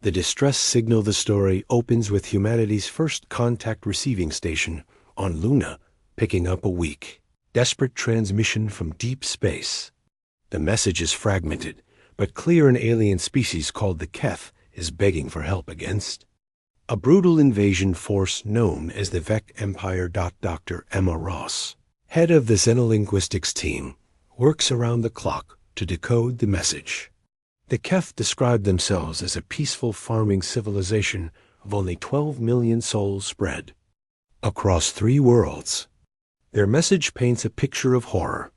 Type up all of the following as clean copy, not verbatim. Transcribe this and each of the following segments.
The distress signal the story opens with humanity's first contact receiving station on Luna picking up a weak, desperate transmission from deep space. The message is fragmented, but clear an alien species called the Keth is begging for help against a brutal invasion force known as the Vec Empire. Dr. Emma Ross, head of the xenolinguistics team, works around the clock to decode the message. The Keth describe themselves as a peaceful farming civilization of only 12 million souls spread across 3 worlds. Their message paints a picture of horror,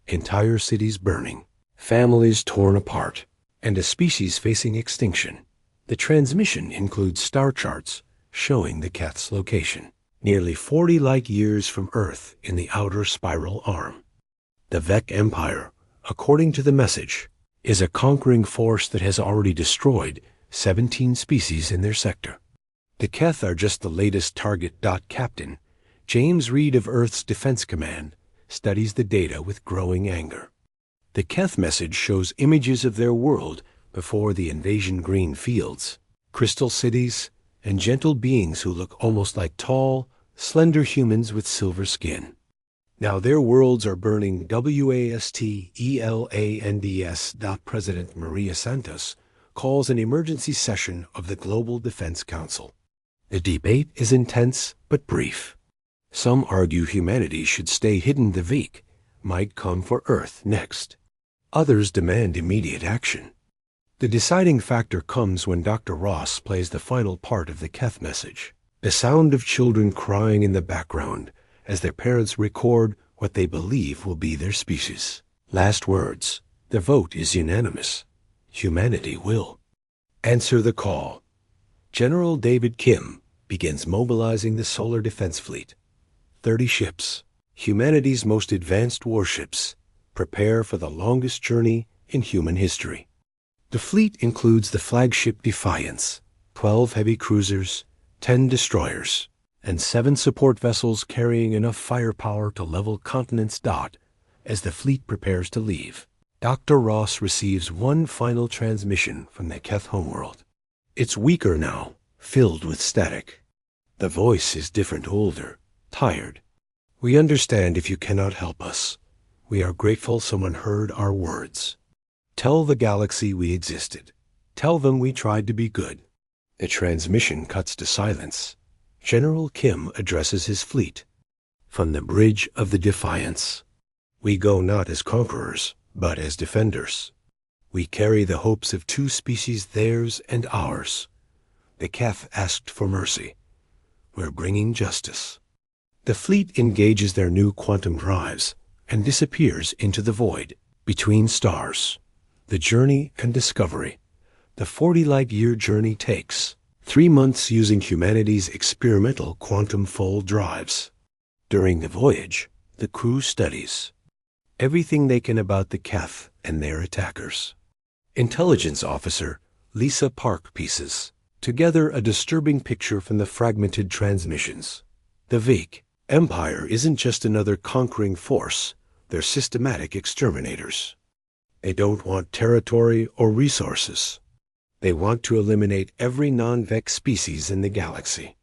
entire cities burning, families torn apart, and a species facing extinction. The transmission includes star charts showing the Keth's location, nearly 40 light-years from Earth in the outer spiral arm. The Vec Empire, according to the message, is a conquering force that has already destroyed 17 species in their sector. The Keth are just the latest target. Captain James Reed of Earth's Defense Command studies the data with growing anger. The Keth message shows images of their world before the invasion: green fields, crystal cities, and gentle beings who look almost like tall, slender humans with silver skin. Now their worlds are burning. WASTELANDS. President Maria Santos calls an emergency session of the Global Defense Council. The debate is intense but brief. Some argue humanity should stay hidden. The Vec might come for Earth next. Others demand immediate action. The deciding factor comes when Dr. Ross plays the final part of the Keth message, the sound of children crying in the background as their parents record what they believe will be their species' last words. The vote is unanimous. Humanity will answer the call. General David Kim begins mobilizing the Solar Defense Fleet. 30 ships, humanity's most advanced warships, prepare for the longest journey in human history. The fleet includes the flagship Defiance, 12 heavy cruisers, 10 destroyers, and 7 support vessels carrying enough firepower to level continents. As the fleet prepares to leave, Dr. Ross receives one final transmission from the Keth homeworld. It's weaker now, filled with static. The voice is different, older, tired. "We understand if you cannot help us. We are grateful someone heard our words. Tell the galaxy we existed. Tell them we tried to be good." The transmission cuts to silence. General Kim addresses his fleet. From the bridge of the Defiance, "We go not as conquerors, but as defenders. We carry the hopes of 2 species, theirs and ours. The Keth asked for mercy. We're bringing justice." The fleet engages their new quantum drives and disappears into the void between stars. The journey and discovery. The 40 light-year journey takes 3 months using humanity's experimental quantum fold drives. During the voyage, the crew studies everything they can about the Keth and their attackers. Intelligence officer Lisa Park pieces together a disturbing picture from the fragmented transmissions. The Vec Empire isn't just another conquering force, they're systematic exterminators. They don't want territory or resources. They want to eliminate every non-Vec species in the galaxy.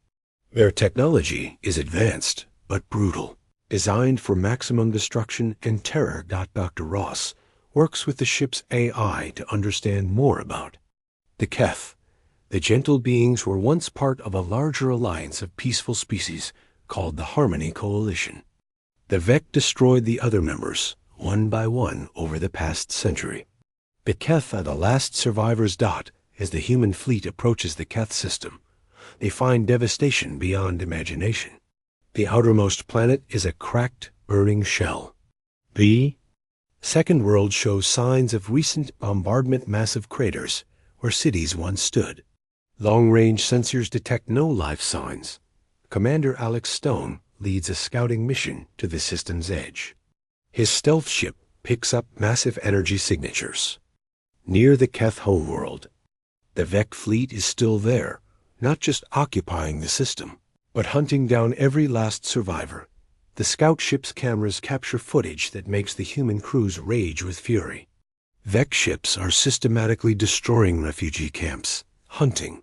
Their technology is advanced but brutal, designed for maximum destruction and terror. Dr. Ross works with the ship's AI to understand more about the Keth. The gentle beings were once part of a larger alliance of peaceful species called the Harmony Coalition. The Vec destroyed the other members, one by one, over the past century. The Keth are the last survivors. As the human fleet approaches the Keth system, they find devastation beyond imagination. The outermost planet is a cracked, burning shell. The second world shows signs of recent bombardment, massive craters where cities once stood. Long-range sensors detect no life signs. Commander Alex Stone leads a scouting mission to the system's edge. His stealth ship picks up massive energy signatures. Near the Keth homeworld, the Vec fleet is still there, not just occupying the system, but hunting down every last survivor. The scout ship's cameras capture footage that makes the human crews rage with fury. Vec ships are systematically destroying refugee camps, hunting,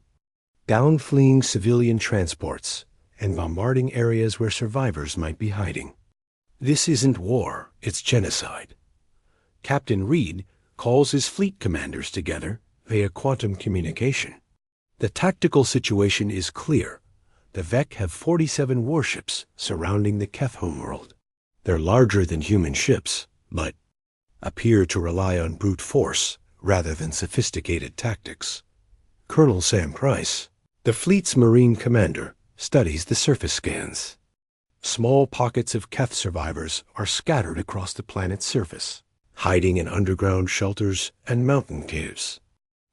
down fleeing civilian transports, and bombarding areas where survivors might be hiding. This isn't war, it's genocide. Captain Reed calls his fleet commanders together via quantum communication. The tactical situation is clear. The Vec have 47 warships surrounding the Keth homeworld. They're larger than human ships, but appear to rely on brute force rather than sophisticated tactics. Colonel Sam Price, the fleet's Marine commander, studies the surface scans. Small pockets of Keth survivors are scattered across the planet's surface, hiding in underground shelters and mountain caves.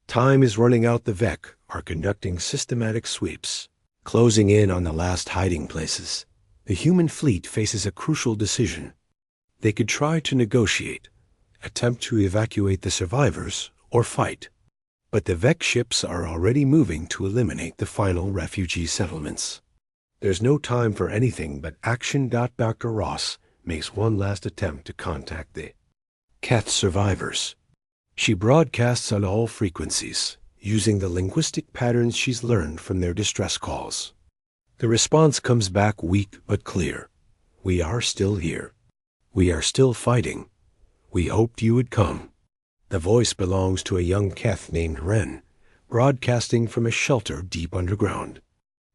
Time is running out. The Vec are conducting systematic sweeps, closing in on the last hiding places. The human fleet faces a crucial decision. They could try to negotiate, attempt to evacuate the survivors, or fight. But the Vec ships are already moving to eliminate the final refugee settlements. There's no time for anything but action. Dr. Ross makes one last attempt to contact the Keth survivors. She broadcasts on all frequencies, using the linguistic patterns she's learned from their distress calls. The response comes back weak but clear. We are still here. We are still fighting. We hoped you would come. The voice belongs to a young Keth named Ren, broadcasting from a shelter deep underground.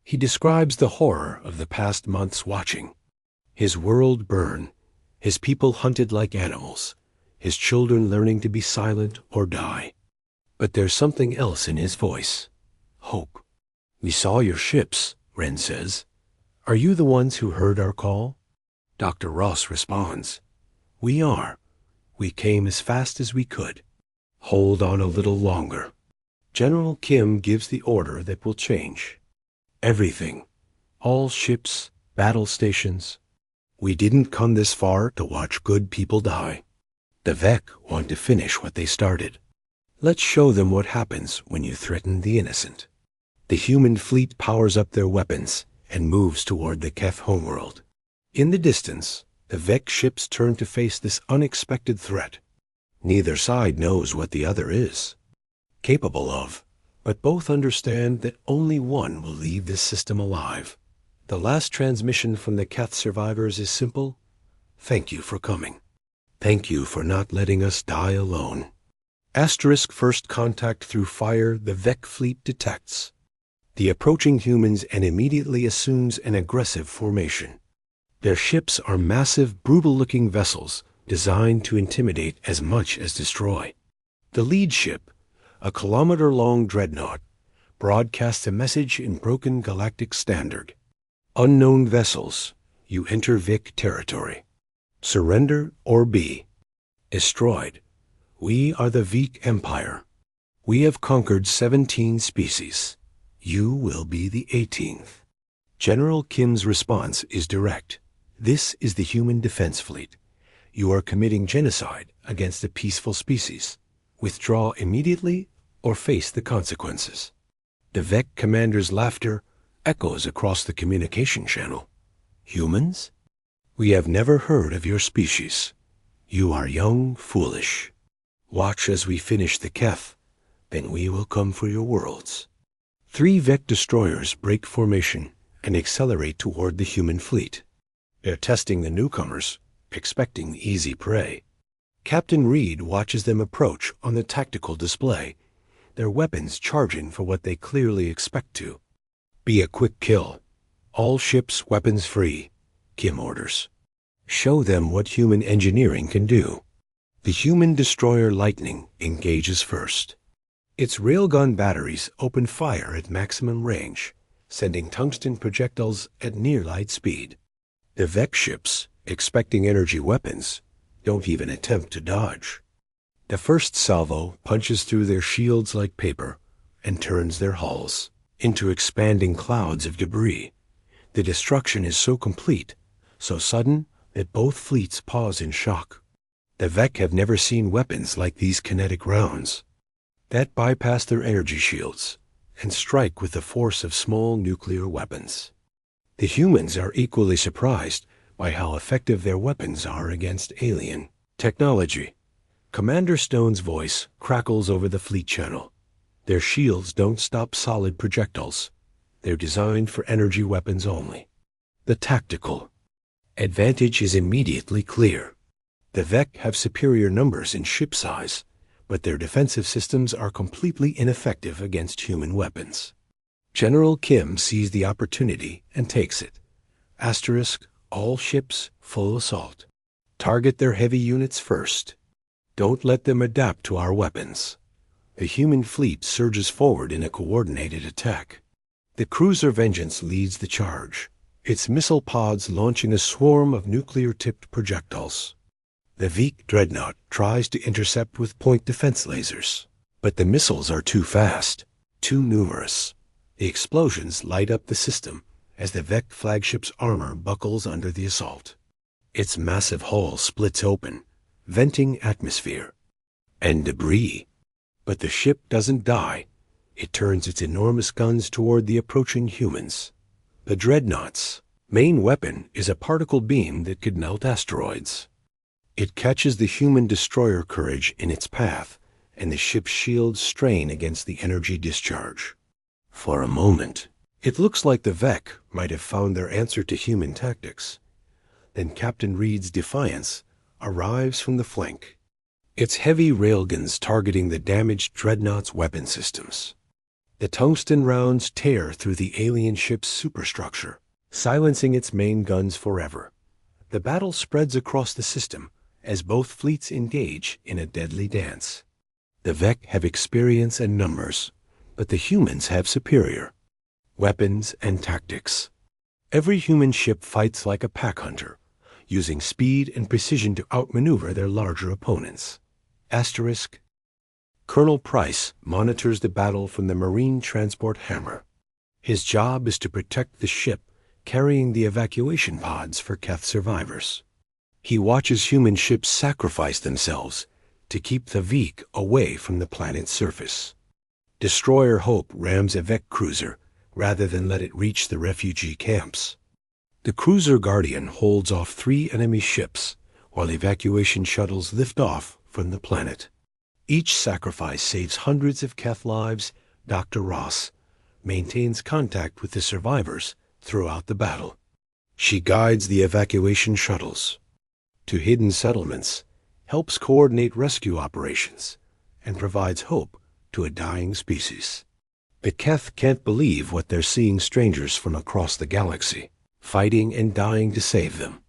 He describes the horror of the past months watching. His world burn, his people hunted like animals, his children learning to be silent or die. But there's something else in his voice. Hope. We saw your ships, Ren says. Are you the ones who heard our call? Dr. Ross responds. We are. We came as fast as we could. Hold on a little longer. General Kim gives the order that will change everything. All ships, battle stations. We didn't come this far to watch good people die. The Vec want to finish what they started. Let's show them what happens when you threaten the innocent. The human fleet powers up their weapons and moves toward the Keth homeworld. In the distance, the Vec ships turn to face this unexpected threat. Neither side knows what the other is capable of, but both understand that only one will leave this system alive. The last transmission from the Keth survivors is simple. Thank you for coming. Thank you for not letting us die alone. Asterisk first contact through fire the Vec fleet detects the approaching humans and immediately assumes an aggressive formation. Their ships are massive, brutal-looking vessels designed to intimidate as much as destroy. The lead ship, a kilometer-long dreadnought, broadcasts a message in broken galactic standard. Unknown vessels, you enter Vic territory. Surrender or be destroyed. We are the Vic Empire. We have conquered 17 species. You will be the 18th. General Kim's response is direct. This is the human defense fleet. You are committing genocide against a peaceful species. Withdraw immediately or face the consequences. The Vec commander's laughter echoes across the communication channel. Humans? We have never heard of your species. You are young, foolish. Watch as we finish the Keth, then we will come for your worlds. 3 Vec destroyers break formation and accelerate toward the human fleet. They're testing the newcomers, expecting easy prey. Captain Reed watches them approach on the tactical display, their weapons charging for what they clearly expect to. Be a quick kill. All ships weapons free, Kim orders. Show them what human engineering can do. The human destroyer Lightning engages first. Its railgun batteries open fire at maximum range, sending tungsten projectiles at near light speed. The Vec ships, expecting energy weapons, don't even attempt to dodge. The first salvo punches through their shields like paper and turns their hulls into expanding clouds of debris. The destruction is so complete, so sudden, that both fleets pause in shock. The Vec have never seen weapons like these kinetic rounds that bypass their energy shields and strike with the force of small nuclear weapons. The humans are equally surprised by how effective their weapons are against alien technology. Commander Stone's voice crackles over the fleet channel. Their shields don't stop solid projectiles. They're designed for energy weapons only. The tactical advantage is immediately clear. The Vec have superior numbers in ship size, but their defensive systems are completely ineffective against human weapons. General Kim sees the opportunity and takes it. Asterisk, all ships, full assault. Target their heavy units first. Don't let them adapt to our weapons. The human fleet surges forward in a coordinated attack. The cruiser Vengeance leads the charge, its missile pods launching a swarm of nuclear-tipped projectiles. The Veek dreadnought tries to intercept with point defense lasers, but the missiles are too fast, too numerous. The explosions light up the system as the Vec flagship's armor buckles under the assault. Its massive hull splits open, venting atmosphere and debris. But the ship doesn't die. It turns its enormous guns toward the approaching humans. The dreadnought's main weapon is a particle beam that could melt asteroids. It catches the human destroyer Courage in its path, and the ship's shields strain against the energy discharge. For a moment, it looks like the Vec might have found their answer to human tactics. Then Captain Reed's Defiance arrives from the flank, its heavy railguns targeting the damaged dreadnought's weapon systems. The tungsten rounds tear through the alien ship's superstructure, silencing its main guns forever. The battle spreads across the system as both fleets engage in a deadly dance. The Vec have experience and numbers, but the humans have superior weapons and tactics. Every human ship fights like a pack hunter, using speed and precision to outmaneuver their larger opponents. Asterisk. Colonel Price monitors the battle from the Marine transport Hammer. His job is to protect the ship carrying the evacuation pods for Keth survivors. He watches human ships sacrifice themselves to keep the Veek away from the planet's surface. Destroyer Hope rams a Vec cruiser rather than let it reach the refugee camps. The cruiser Guardian holds off 3 enemy ships while evacuation shuttles lift off from the planet. Each sacrifice saves hundreds of Keth lives. Dr. Ross maintains contact with the survivors throughout the battle. She guides the evacuation shuttles to hidden settlements, helps coordinate rescue operations, and provides hope to a dying species. The Keth can't believe what they're seeing, strangers from across the galaxy, fighting and dying to save them.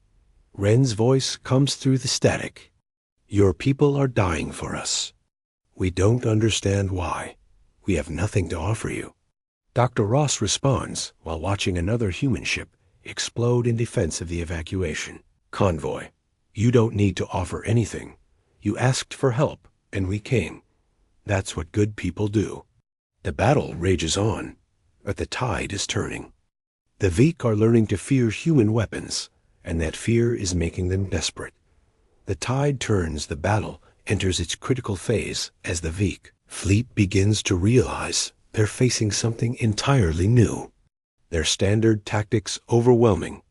Ren's voice comes through the static. Your people are dying for us. We don't understand why. We have nothing to offer you. Dr. Ross responds while watching another human ship explode in defense of the evacuation convoy. You don't need to offer anything. You asked for help, and we came. That's what good people do. The battle rages on, but the tide is turning. The Veek are learning to fear human weapons, and that fear is making them desperate. The tide turns, the battle enters its critical phase as the Veek fleet begins to realize they're facing something entirely new. Their standard tactics overwhelming.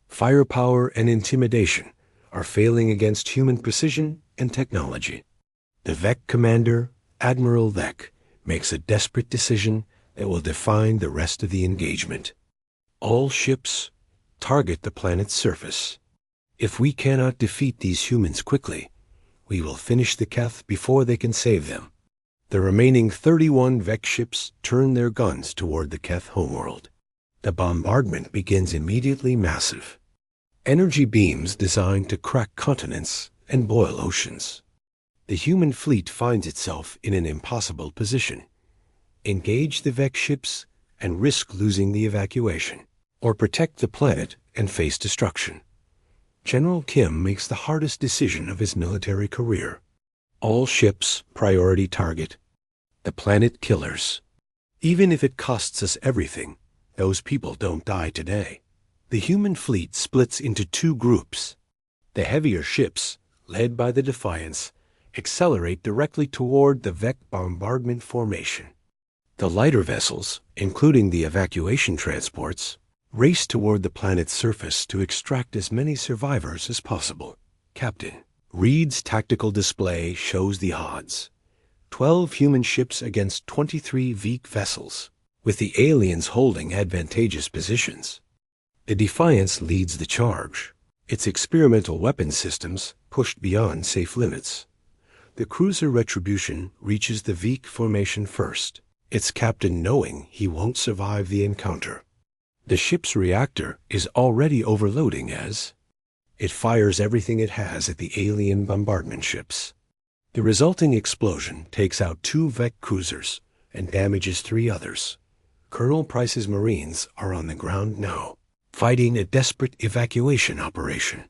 Firepower and intimidation are failing against human precision and technology. The Vec commander, Admiral Vec, makes a desperate decision that will define the rest of the engagement. All ships target the planet's surface. If we cannot defeat these humans quickly, we will finish the Keth before they can save them. The remaining 31 Vec ships turn their guns toward the Keth homeworld. The bombardment begins immediately, massive. Energy beams designed to crack continents and boil oceans. The human fleet finds itself in an impossible position. Engage the Vec ships and risk losing the evacuation, or protect the planet and face destruction. General Kim makes the hardest decision of his military career. All ships priority target. The planet killers. Even if it costs us everything, those people don't die today. The human fleet splits into 2 groups. The heavier ships, led by the Defiance, accelerate directly toward the Vec bombardment formation. The lighter vessels, including the evacuation transports, race toward the planet's surface to extract as many survivors as possible. Captain Reed's tactical display shows the odds. 12 human ships against 23 Veek vessels, with the aliens holding advantageous positions. The Defiance leads the charge, its experimental weapon systems pushed beyond safe limits. The cruiser Retribution reaches the Veek formation first, its captain knowing he won't survive the encounter. The ship's reactor is already overloading as it fires everything it has at the alien bombardment ships. The resulting explosion takes out 2 Vec cruisers and damages 3 others. Colonel Price's Marines are on the ground now, fighting a desperate evacuation operation.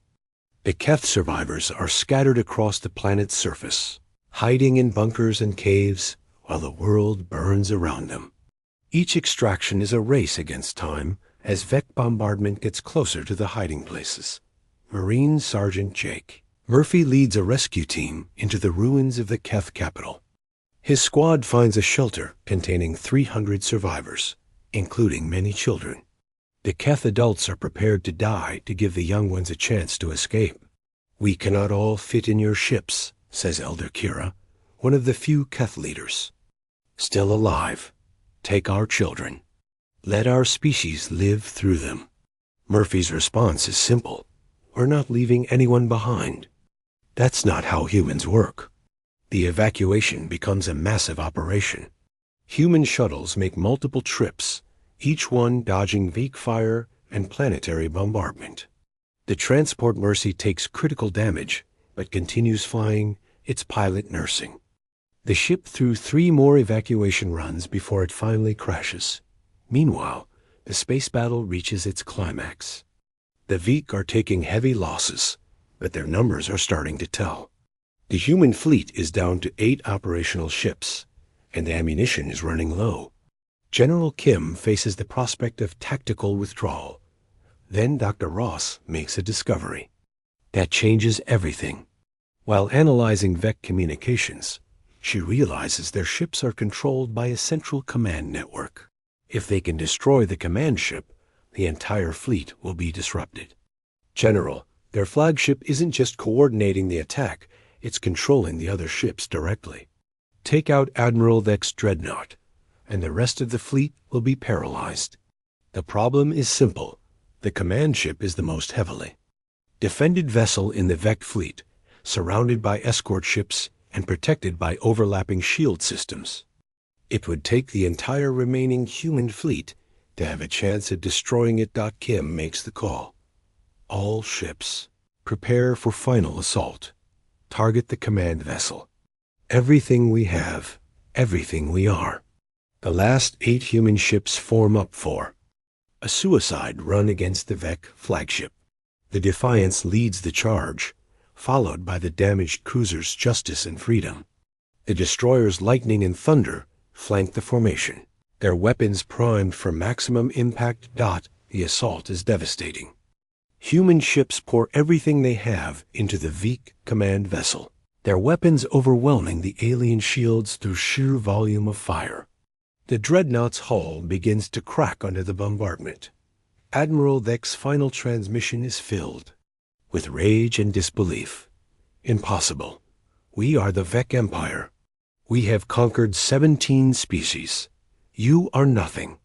The Keth survivors are scattered across the planet's surface, hiding in bunkers and caves while the world burns around them. Each extraction is a race against time as Vec bombardment gets closer to the hiding places. Marine Sergeant Jake Murphy leads a rescue team into the ruins of the Keth capital. His squad finds a shelter containing 300 survivors, including many children. The Keth adults are prepared to die to give the young ones a chance to escape. "We cannot all fit in your ships," says Elder Kira, one of the few Keth leaders. "Still alive, take our children. Let our species live through them." Murphy's response is simple. "We're not leaving anyone behind." That's not how humans work. The evacuation becomes a massive operation. Human shuttles make multiple trips, each one dodging Veek fire and planetary bombardment. The transport Mercy takes critical damage, but continues flying, its pilot nursing. The ship through 3 more evacuation runs before it finally crashes. Meanwhile, the space battle reaches its climax. The Veek are taking heavy losses, but their numbers are starting to tell. The human fleet is down to 8 operational ships, and the ammunition is running low. General Kim faces the prospect of tactical withdrawal. Then Dr. Ross makes a discovery. That changes everything. While analyzing Vec communications, she realizes their ships are controlled by a central command network. If they can destroy the command ship, the entire fleet will be disrupted. "General, their flagship isn't just coordinating the attack, it's controlling the other ships directly. Take out Admiral Vec's dreadnought, and the rest of the fleet will be paralyzed." The problem is simple. The command ship is the most heavily defended vessel in the Vec fleet, surrounded by escort ships and protected by overlapping shield systems. It would take the entire remaining human fleet to have a chance at destroying it. Kim makes the call. "All ships, prepare for final assault. Target the command vessel. Everything we have, everything we are." The last 8 human ships form up for a suicide run against the Vec flagship. The Defiance leads the charge, followed by the damaged cruisers Justice and Freedom. The destroyers Lightning and Thunder flank the formation, their weapons primed for maximum impact. The assault is devastating. Human ships pour everything they have into the Veek command vessel, their weapons overwhelming the alien shields through sheer volume of fire. The dreadnought's hull begins to crack under the bombardment. Admiral Vec's final transmission is filled with rage and disbelief. "Impossible. We are the Vec Empire. We have conquered 17 species. You are nothing."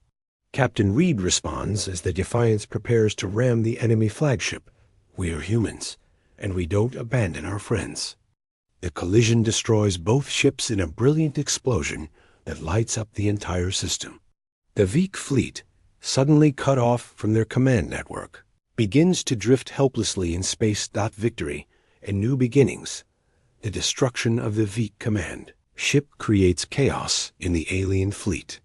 Captain Reed responds as the Defiance prepares to ram the enemy flagship. "We are humans, and we don't abandon our friends." The collision destroys both ships in a brilliant explosion that lights up the entire system. The Veek fleet, suddenly cut off from their command network, begins to drift helplessly in space. Victory and new beginnings. The destruction of the Veek command ship creates chaos in the alien fleet.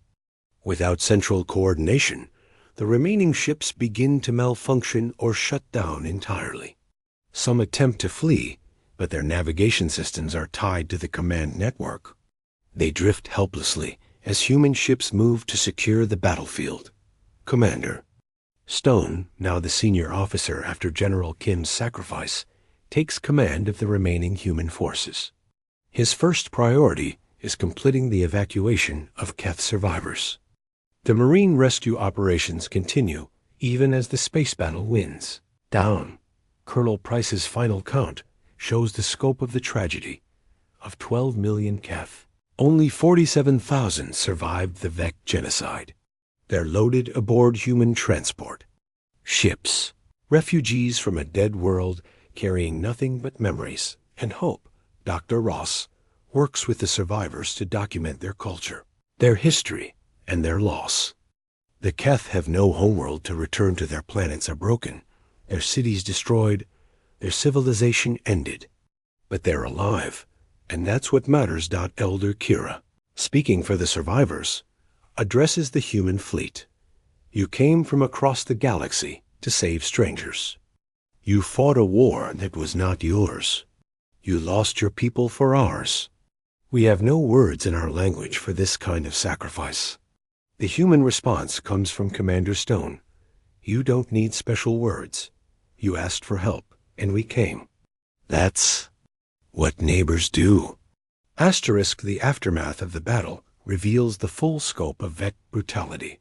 Without central coordination, the remaining ships begin to malfunction or shut down entirely. Some attempt to flee, but their navigation systems are tied to the command network. They drift helplessly as human ships move to secure the battlefield. Commander Stone, now the senior officer after General Kim's sacrifice, takes command of the remaining human forces. His first priority is completing the evacuation of Keth survivors. The Marine rescue operations continue even as the space battle wins. Down. Colonel Price's final count shows the scope of the tragedy of 12 million Keth, Only 47,000 survived the Vec genocide. They're loaded aboard human transport. Ships, refugees from a dead world carrying nothing but memories and hope. Dr. Ross works with the survivors to document their culture, their history, and their loss. The Keth have no homeworld to return to. Their planets are broken, their cities destroyed, their civilization ended. But they're alive, and that's what matters. Elder Kira, speaking for the survivors, addresses the human fleet. You came from across the galaxy to save strangers. You fought a war that was not yours. You lost your people for ours. We have no words in our language for this kind of sacrifice. The human response comes from Commander Stone. You don't need special words. You asked for help, and we came. That's what neighbors do. The aftermath of the battle reveals the full scope of Vec brutality.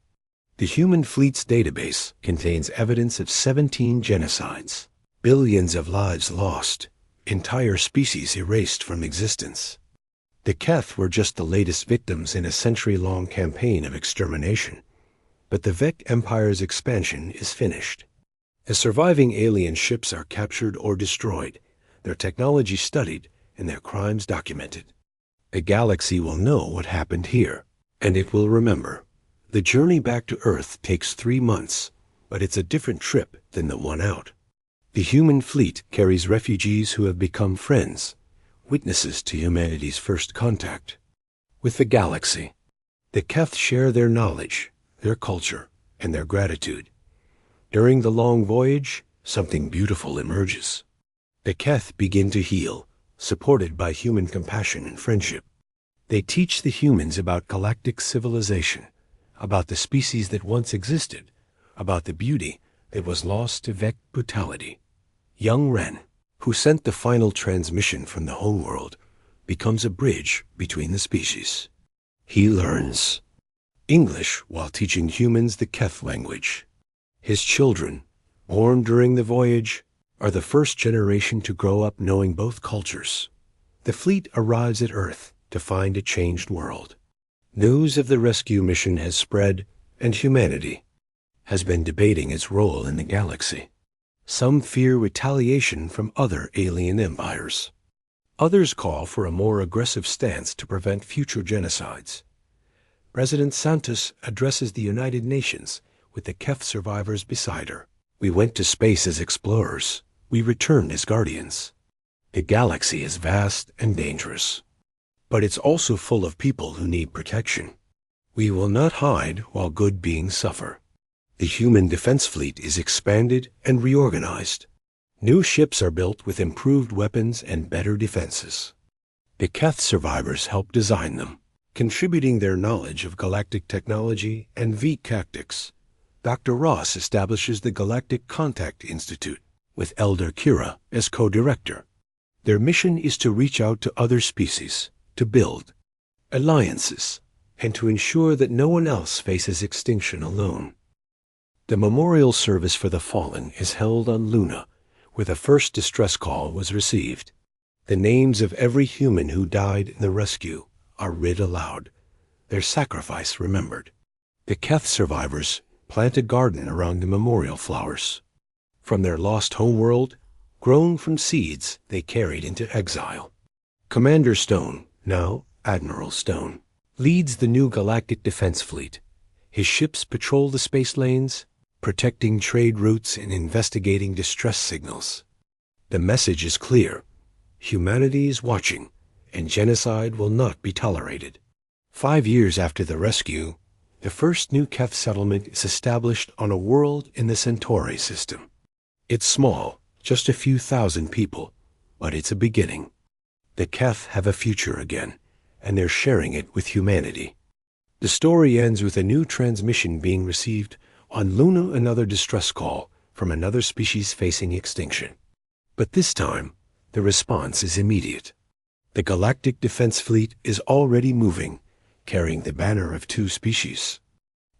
The human fleet's database contains evidence of 17 genocides, billions of lives lost, entire species erased from existence. The Keth were just the latest victims in a century-long campaign of extermination. But the Vec Empire's expansion is finished. As surviving alien ships are captured or destroyed, their technology studied, and their crimes documented. The galaxy will know what happened here, and it will remember. The journey back to Earth takes 3 months, but it's a different trip than the one out. The human fleet carries refugees who have become friends, witnesses to humanity's first contact with the galaxy. The Keth share their knowledge, their culture, and their gratitude. During the long voyage, something beautiful emerges. The Keth begin to heal, supported by human compassion and friendship. They teach the humans about galactic civilization, about the species that once existed, about the beauty that was lost to Vec brutality. Young Ren, who sent the final transmission from the homeworld, becomes a bridge between the species. He learns English while teaching humans the Keth language. His children, born during the voyage, are the first generation to grow up knowing both cultures. The fleet arrives at Earth to find a changed world. News of the rescue mission has spread, and humanity has been debating its role in the galaxy. Some fear retaliation from other alien empires. Others call for a more aggressive stance to prevent future genocides. President Santos addresses the United Nations with the Keth survivors beside her. We went to space as explorers. We returned as guardians. The galaxy is vast and dangerous, but it's also full of people who need protection. We will not hide while good beings suffer. The human defense fleet is expanded and reorganized. New ships are built with improved weapons and better defenses. The Keth survivors help design them, contributing their knowledge of galactic technology and V-tactics. Dr. Ross establishes the Galactic Contact Institute, with Elder Kira as co-director. Their mission is to reach out to other species, to build alliances, and to ensure that no one else faces extinction alone. The memorial service for the fallen is held on Luna, where the first distress call was received. The names of every human who died in the rescue are read aloud, their sacrifice remembered. The Keth survivors plant a garden around the memorial flowers. From their lost homeworld, grown from seeds they carried into exile. Commander Stone, now Admiral Stone, leads the new Galactic Defense Fleet. His ships patrol the space lanes, protecting trade routes and investigating distress signals. The message is clear. Humanity is watching, and genocide will not be tolerated. 5 years after the rescue, the first new Keth settlement is established on a world in the Centauri system. It's small, just a few thousand people, but it's a beginning. The Keth have a future again, and they're sharing it with humanity. The story ends with a new transmission being received on Luna, another distress call from another species facing extinction. But this time, the response is immediate. The Galactic Defense Fleet is already moving, carrying the banner of 2 species,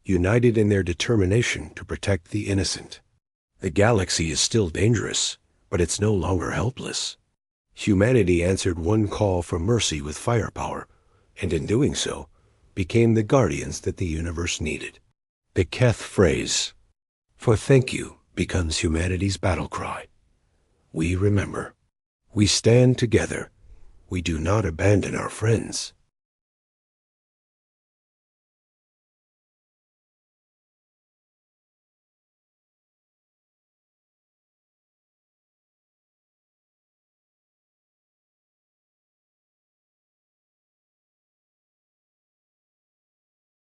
united in their determination to protect the innocent. The galaxy is still dangerous, but it's no longer helpless. Humanity answered one call for mercy with firepower, and in doing so, became the guardians that the universe needed. The Keth phrase, "For thank you," becomes humanity's battle cry. We remember. We stand together. We do not abandon our friends.